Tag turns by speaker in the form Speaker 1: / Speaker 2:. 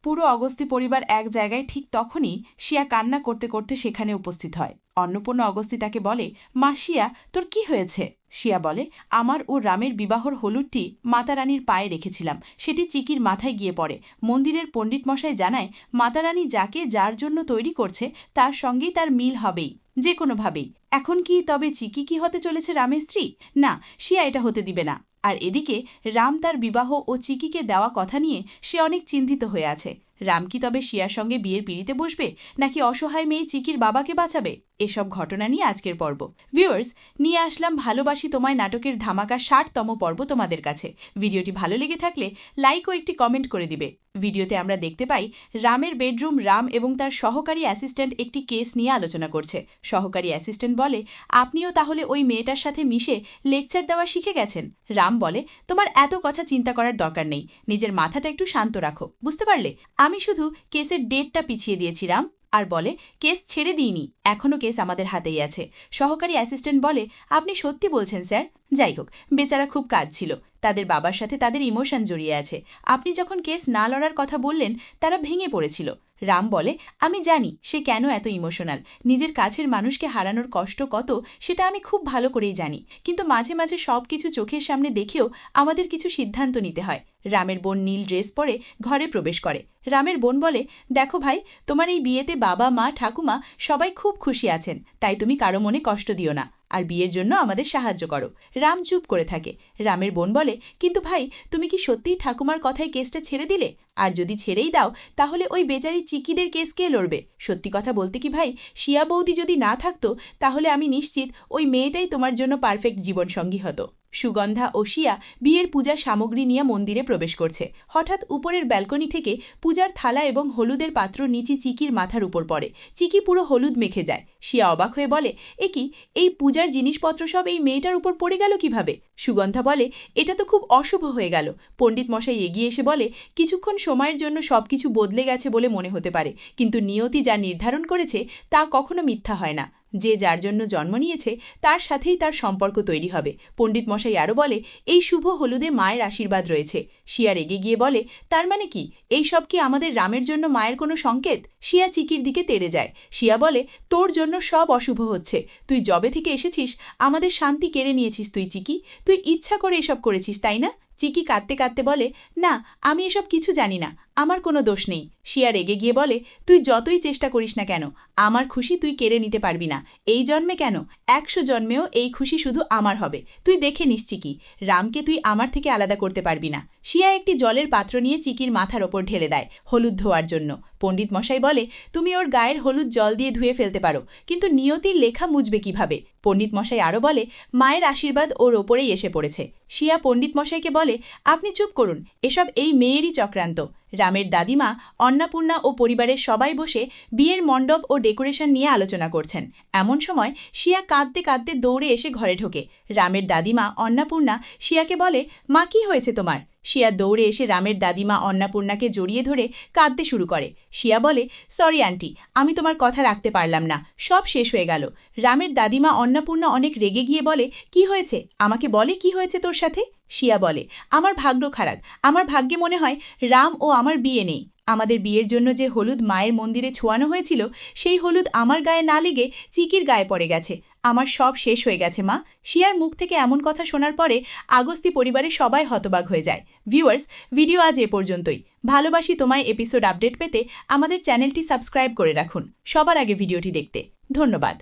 Speaker 1: পুরো অগস্তি পরিবার এক জায়গায় ঠিক তখনই শিয়া কান্না করতে করতে সেখানে উপস্থিত হয়। অন্নপূর্ণা অগস্তি তাকে বলে, মা শিয়া, তোর কি হয়েছে? শিয়া বলে, আমার ও রামের বিবাহর হলুদটি মাতারানীর পায়ে রেখেছিলাম, সেটি চিকির মাথায় গিয়ে পড়ে। মন্দিরের পণ্ডিত মশাই জানায়, মাতারানী যাকে যার জন্য তৈরি করছে তার সঙ্গেই তার মিল হবেই, যে কোনোভাবেই। এখন কি তবে চিকি কি হতে চলেছে রামের স্ত্রী? না, শিয়া এটা হতে দিবে না। আর এদিকে রাম তার বিবাহ ও চিকিকে দেওয়া কথা নিয়ে সে অনেক চিন্তিত হয়ে আছে। রাম কি তবে শিয়ার সঙ্গে বিয়ের পিঁড়িতে বসবে, নাকি অসহায় মেয়ে চিকির বাবাকে বাঁচাবে? এসব ঘটনা নিয়ে আজকের পর্ব। ভিউয়ার্স, নিয়ে আসলাম ভালোবাসি তোমায় নাটকের ধামাকা ৬০তম পর্ব তোমাদের কাছে। ভিডিওটি ভালো লেগে থাকলে লাইক ও একটি কমেন্ট করে দিবে। ভিডিওতে আমরা দেখতে পাই রামের বেডরুম রাম এবং তার সহকারী অ্যাসিস্ট্যান্ট একটি কেস নিয়ে আলোচনা করছে। সহকারী অ্যাসিস্ট্যান্ট বলে, আপনিও তাহলে ওই মেয়েটার সাথে মিশে লেকচার দেওয়া শিখে গেছেন। রাম বলে, তোমার এত কথা চিন্তা করার দরকার নেই, নিজের মাথাটা একটু শান্ত রাখো, বুঝতে পারলে? আমি শুধু কেসের ডেটটা পিছিয়ে দিয়েছি। রাম আর বলে, কেস ছেড়ে দিইনি, এখনও কেস আমাদের হাতেই আছে। সহকারী অ্যাসিস্ট্যান্ট বলে, আপনি সত্যি বলছেন স্যার? যাই হোক, বেচারা খুব কাজ ছিল, তাদের বাবার সাথে তাদের ইমোশন জড়িয়ে আছে। আপনি যখন কেস না লড়ার কথা বললেন তারা ভেঙে পড়েছিল। রাম বলে, আমি জানি সে কেন এত ইমোশনাল, নিজের কাছের মানুষকে হারানোর কষ্ট কত সেটা আমি খুব ভালো করেই জানি, কিন্তু মাঝে মাঝে সব কিছু চোখের সামনে দেখেও আমাদের কিছু সিদ্ধান্ত নিতে হয়। রামের বোন নীল ড্রেস পরে ঘরে প্রবেশ করে। রামের বোন বলে, দেখো ভাই, তোমার এই বিয়েতে বাবা মা ঠাকুমা সবাই খুব খুশি আছেন, তাই তুমি কারো মনে কষ্ট দিও না, আর বিয়ের জন্য আমাদের সাহায্য করো। রাম চুপ করে থাকে। রামের বোন বলে, কিন্তু ভাই, তুমি কি সত্যিই ঠাকুমার কথায় কেসটা ছেড়ে দিলে? আর যদি ছেড়েই দাও তাহলে ওই বেচারি চিকিদের কেস কে লড়বে? সত্যি কথা বলতে কি ভাই, শিয়া বৌদি যদি না থাকতো তাহলে আমি নিশ্চিত ওই মেয়েটাই তোমার জন্য পারফেক্ট জীবনসঙ্গী হতো। সুগন্ধা ও শিয়া বিয়ের পূজার সামগ্রী নিয়ে মন্দিরে প্রবেশ করছে। হঠাৎ উপরের ব্যালকনি থেকে পূজার থালা এবং হলুদের পাত্র নিচে চিকির মাথার উপর পড়ে। চিকি পুরো হলুদ মেখে যায়। শিয়া অবাক হয়ে বলে, এই পূজার জিনিসপত্র সব এই মেয়েটার উপর পড়ে গেল কিভাবে? সুগন্ধা বলে, এটা তো খুব অশুভ হয়ে গেল। পণ্ডিত মশাই এগিয়ে এসে বলে, কিছুক্ষণ সময়ের জন্য সবকিছু বদলে গেছে বলে মনে হতে পারে, কিন্তু নিয়তি যা নির্ধারণ করেছে তা কখনো মিথ্যা হয় না। যে যার জন্য জন্ম নিয়েছে তার সাথেই তার সম্পর্ক তৈরি হবে। পণ্ডিত মশাই আরও বলে, এই শুভ হলুদে মায়ের আশীর্বাদ রয়েছে। শিয়া রেগে গিয়ে বলে, তার মানে কি এই সব কি আমাদের রামের জন্য মায়ের কোনো সংকেত? শিয়া চিকির দিকে তেড়ে যায়। শিয়া বলে, তোর জন্য সব অশুভ হচ্ছে। তুই জবে থেকে এসেছিস আমাদের শান্তি কেড়ে নিয়েছিস তুই চিকি, তুই ইচ্ছা করে এসব করেছিস তাই না? চিকি কাঁদতে কাঁদতে বলে, না, আমি এসব কিছু জানি না, আমার কোনো দোষ নেই। শিয়া রেগে গিয়ে বলে, তুই যতই চেষ্টা করিস না কেন আমার খুশি তুই কেড়ে নিতে পারবি না। এই জন্মে কেন, 100 জন্মেও এই খুশি শুধু আমার হবে। তুই দেখে নিস চিকি, রামকে তুই আমার থেকে আলাদা করতে পারবি না। শিয়া একটি জলের পাত্র নিয়ে চিকির মাথার ওপর ঢেলে দেয় হলুদ ধোয়ার জন্য। পণ্ডিত মশাই বলে, তুমি ওর গায়ের হলুদ জল দিয়ে ধুয়ে ফেলতে পারো, কিন্তু নিয়তির লেখা মুছবে কিভাবে? পণ্ডিত মশাই আরও বলে, মায়ের আশীর্বাদ ওর ওপরেই এসে পড়েছে। শিয়া পণ্ডিত মশাইকে বলে, আপনি চুপ করুন, এসব এই মেয়েরই চক্রান্ত। রামের দাদিমা অন্নপূর্ণা ও পরিবারের সবাই বসে বিয়ের মণ্ডপ ও ডেকোরেশন নিয়ে আলোচনা করছেন। এমন সময় শিয়া কাঁদতে কাঁদতে দৌড়ে এসে ঘরে ঢোকে। রামের দাদিমা অন্নপূর্ণা শিয়াকে বলে, মা, কি হয়েছে তোমার? শিয়া দৌড়ে এসে রামের দাদিমা অন্নপূর্ণাকে জড়িয়ে ধরে কাঁদতে শুরু করে। শিয়া বলে, সরি আন্টি, আমি তোমার কথা রাখতে পারলাম না, সব শেষ হয়ে গেল। রামের দাদিমা অন্নপূর্ণা অনেক রেগে গিয়ে বলে, কি হয়েছে আমাকে বলে, কি হয়েছে তোর সাথে? শিয়া বলে, আমার ভাগ্য খারাপ, আমার ভাগ্যে মনে হয় রাম ও আমার বিয়ে নেই। আমাদের বিয়ের জন্য যে হলুদ মায়ের মন্দিরে ছোঁয়ানো হয়েছিল সেই হলুদ আমার গায়ে না লেগে চিকির গায়ে পড়ে গেছে। আমার সব শেষ হয়ে গেছে মা। শিয়ার মুখ থেকে এমন কথা শোনার পরে আগস্তি পরিবারের সবাই হতবাক হয়ে যায়। ভিউয়ার্স, ভিডিও আজ এ পর্যন্তই। ভালোবাসি তোমায় এপিসোড আপডেট পেতে আমাদের চ্যানেলটি সাবস্ক্রাইব করে রাখুন সবার আগে ভিডিওটি দেখতে। ধন্যবাদ।